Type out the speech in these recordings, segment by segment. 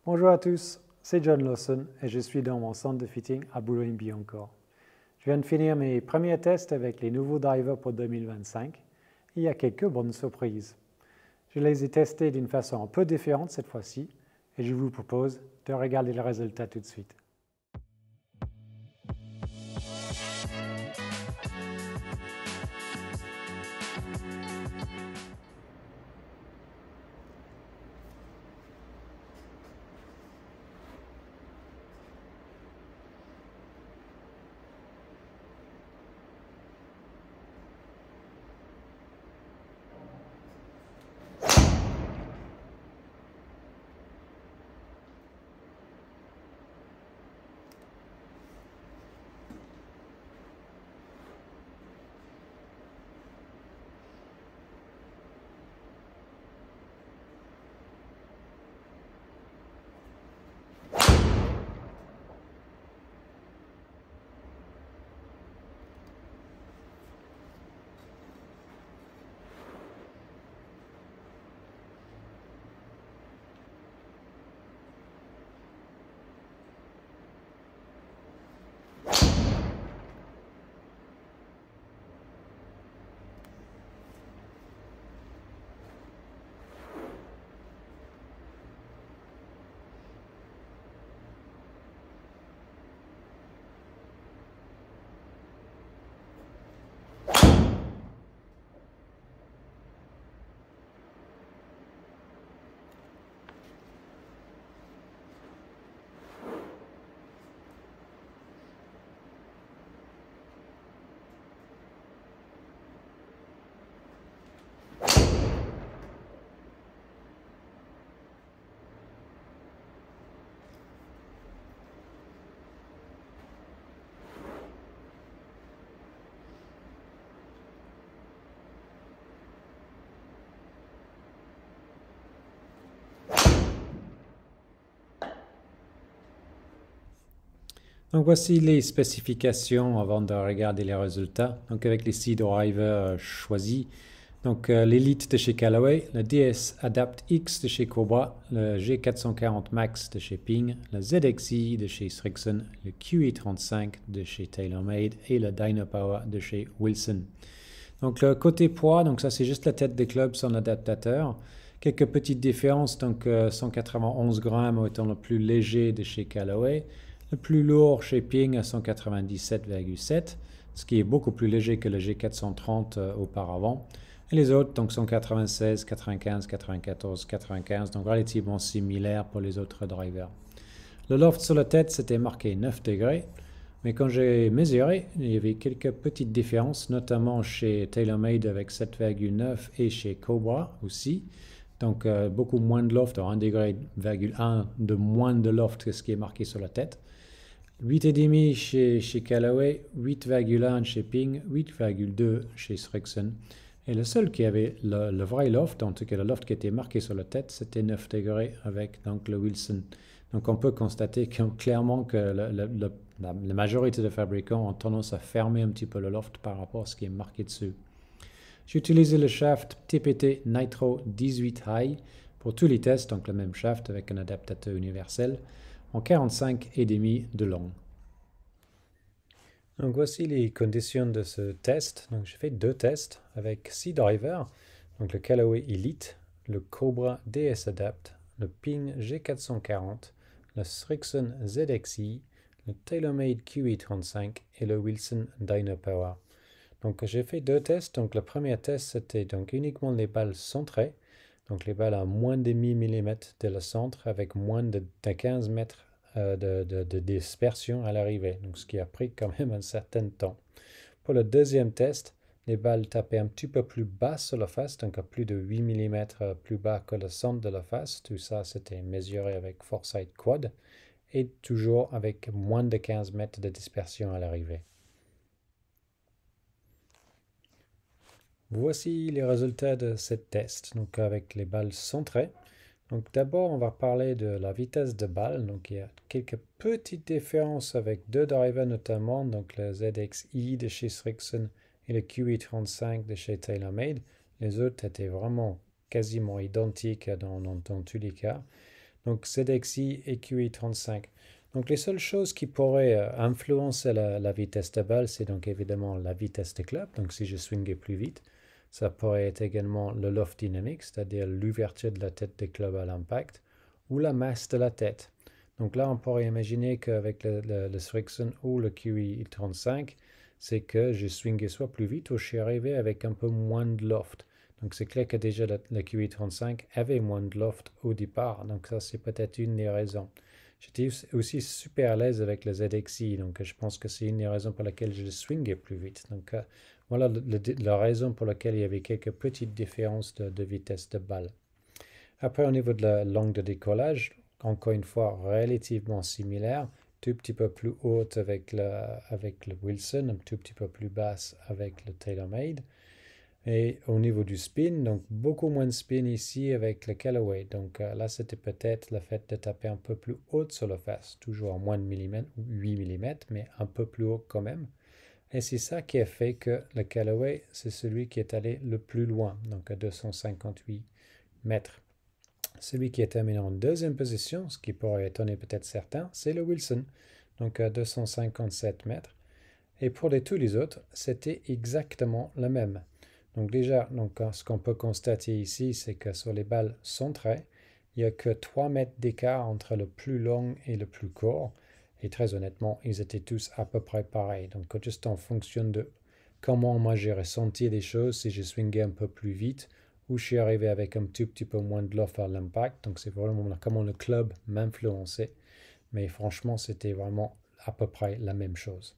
Bonjour à tous, c'est John Lawson et je suis dans mon centre de fitting à Boulogne-Billancourt. Je viens de finir mes premiers tests avec les nouveaux drivers pour 2025 et il y a quelques bonnes surprises. Je les ai testés d'une façon un peu différente cette fois-ci et je vous propose de regarder les résultats tout de suite. Donc voici les spécifications avant de regarder les résultats. Donc avec les 6 drivers choisis. Donc l'Elite de chez Callaway, le DS Adapt X de chez Cobra, le G440 Max de chez Ping, le ZXi de chez Srixon, le QE35 de chez TaylorMade et le Dynapower de chez Wilson. Donc le côté poids, donc ça c'est juste la tête des clubs sans adaptateur. Quelques petites différences, donc 191 grammes étant le plus léger de chez Callaway, le plus lourd chez Ping à 197,7, ce qui est beaucoup plus léger que le G430 auparavant. Et les autres, donc 196, 95, 94, 95, donc relativement similaires pour les autres drivers. Le loft sur la tête, c'était marqué 9 degrés. Mais quand j'ai mesuré, il y avait quelques petites différences, notamment chez TaylorMade avec 7,9 et chez Cobra aussi. Donc beaucoup moins de loft, 1,1 degré de moins de loft que ce qui est marqué sur la tête. 8,5 chez Callaway, 8,1 chez Ping, 8,2 chez Srixon. Et le seul qui avait le vrai loft, en tout cas le loft qui était marqué sur la tête, c'était 9 degrés avec donc, le Wilson. Donc on peut constater clairement que la majorité des fabricants ont tendance à fermer un petit peu le loft par rapport à ce qui est marqué dessus. J'ai utilisé le shaft TPT Nitro 18 High pour tous les tests, donc le même shaft avec un adaptateur universel, en 45,5 de long. Donc voici les conditions de ce test. Donc j'ai fait 2 tests avec 6 drivers, donc le Callaway Elite, le Cobra DS Adapt, le Ping G440, le Srixon ZXi, le TaylorMade QE35 et le Wilson Dynapower. Donc j'ai fait 2 tests. Donc le premier test c'était donc uniquement les balles centrées, donc les balles à moins de 1000 mm de la centre avec moins de 15 mètres de dispersion à l'arrivée, donc ce qui a pris quand même un certain temps. Pour le deuxième test, les balles tapaient un petit peu plus bas sur la face, donc à plus de 8 mm plus bas que le centre de la face. Tout ça, c'était mesuré avec Foresight Quad et toujours avec moins de 15 mètres de dispersion à l'arrivée. Voici les résultats de ce test, donc avec les balles centrées. Donc d'abord, on va parler de la vitesse de balle. Donc il y a quelques petites différences avec 2 drivers notamment, donc le ZXi de chez Srixon et le QE35 de chez TaylorMade. Les autres étaient vraiment quasiment identiques dans tous les cas. donc ZXI et QI35. Donc les seules choses qui pourraient influencer la vitesse de balle, c'est donc évidemment la vitesse de club. Donc si je swingais plus vite, ça pourrait être également le loft dynamic, c'est-à-dire l'ouverture de la tête des clubs à l'impact, ou la masse de la tête. Donc là, on pourrait imaginer qu'avec le Srixon ou le QI35, c'est que je swingais soit plus vite ou je suis arrivé avec un peu moins de loft. Donc c'est clair que déjà le QI35 avait moins de loft au départ, donc ça c'est peut-être une des raisons. J'étais aussi super à l'aise avec le ZXI, donc je pense que c'est une des raisons pour laquelle je swingais plus vite. Donc voilà la raison pour laquelle il y avait quelques petites différences de vitesse de balle. Après, au niveau de la langue de décollage, encore une fois, relativement similaire, tout petit peu plus haute avec le Wilson, un tout petit peu plus basse avec le TaylorMade. Et au niveau du spin, donc beaucoup moins de spin ici avec le Callaway. Donc là, c'était peut-être le fait de taper un peu plus haute sur la face, toujours à moins de 8 mm, mais un peu plus haut quand même. Et c'est ça qui a fait que le Callaway, c'est celui qui est allé le plus loin, donc à 258 mètres. Celui qui est terminé en deuxième position, ce qui pourrait étonner peut-être certains, c'est le Wilson, donc à 257 mètres. Et pour tous les autres, c'était exactement le même. Donc déjà, ce qu'on peut constater ici, c'est que sur les balles centrées, il n'y a que 3 mètres d'écart entre le plus long et le plus court. Et très honnêtement, ils étaient tous à peu près pareils. Donc juste en fonction de comment moi j'ai ressenti les choses, si j'ai swingé un peu plus vite, ou je suis arrivé avec un tout petit peu moins de loft à l'impact. Donc c'est vraiment comment le club m'influençait. Mais franchement, c'était vraiment à peu près la même chose.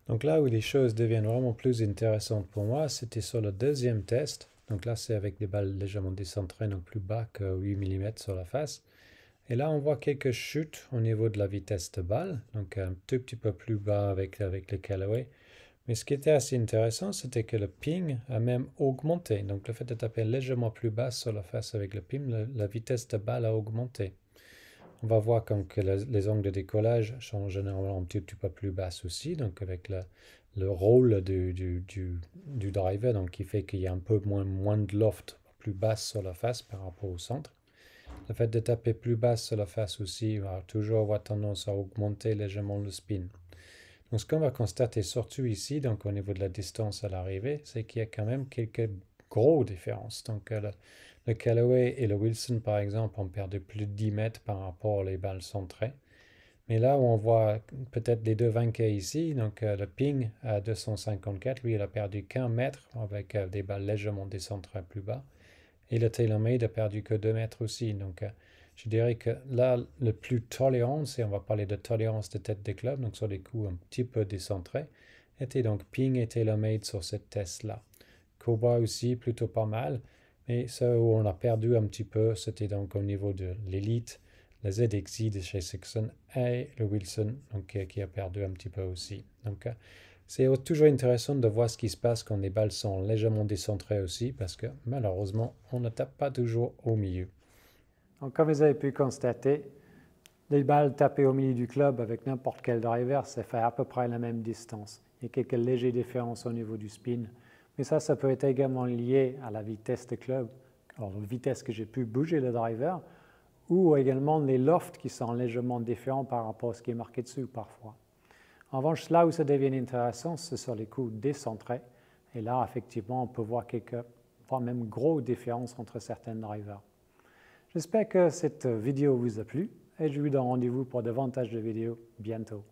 Donc là où les choses deviennent vraiment plus intéressantes pour moi, c'était sur le deuxième test. Donc là, c'est avec des balles légèrement décentrées, donc plus bas que 8 mm sur la face. Et là, on voit quelques chutes au niveau de la vitesse de balle, donc un tout petit peu plus bas avec les Callaway. Mais ce qui était assez intéressant, c'était que le ping a même augmenté. Donc le fait de taper légèrement plus bas sur la face avec le ping, la vitesse de balle a augmenté. On va voir que les angles de décollage sont généralement un petit peu plus basses aussi, donc avec le rôle du driver, donc qui fait qu'il y a un peu moins de loft plus basse sur la face par rapport au centre. Le fait de taper plus basse sur la face aussi va toujours avoir tendance à augmenter légèrement le spin. Donc ce qu'on va constater surtout ici, donc au niveau de la distance à l'arrivée, c'est qu'il y a quand même quelques grosses différences. Donc le Callaway et le Wilson, par exemple, ont perdu plus de 10 mètres par rapport aux balles centrées. Mais là où on voit peut-être les deux vainqueurs ici, donc le Ping à 254, lui il a perdu qu'un mètre avec des balles légèrement décentrées plus bas. Et le TaylorMade a perdu que 2 mètres aussi. Donc je dirais que là, le plus tolérant, et on va parler de tolérance de tête des clubs, donc sur des coups un petit peu décentrés, était donc Ping et TaylorMade sur cette test-là. Cobra aussi, plutôt pas mal. Mais ce où on a perdu un petit peu, c'était donc au niveau de l'élite, la ZXI de chez Srixon et le Wilson, donc, qui a perdu un petit peu aussi. Donc c'est toujours intéressant de voir ce qui se passe quand les balles sont légèrement décentrées aussi, parce que malheureusement, on ne tape pas toujours au milieu. Donc, comme vous avez pu constater, les balles tapées au milieu du club avec n'importe quel driver, ça fait à peu près la même distance. Il y a quelques légères différences au niveau du spin, mais ça peut être également lié à la vitesse de club, alors la vitesse que j'ai pu bouger le driver, ou également les lofts qui sont légèrement différents par rapport à ce qui est marqué dessus parfois. En revanche, là où ça devient intéressant, c'est sur les coups décentrés. Et là, effectivement, on peut voir voire même grosses différences entre certains drivers. J'espère que cette vidéo vous a plu et je vous donne rendez-vous pour davantage de vidéos bientôt.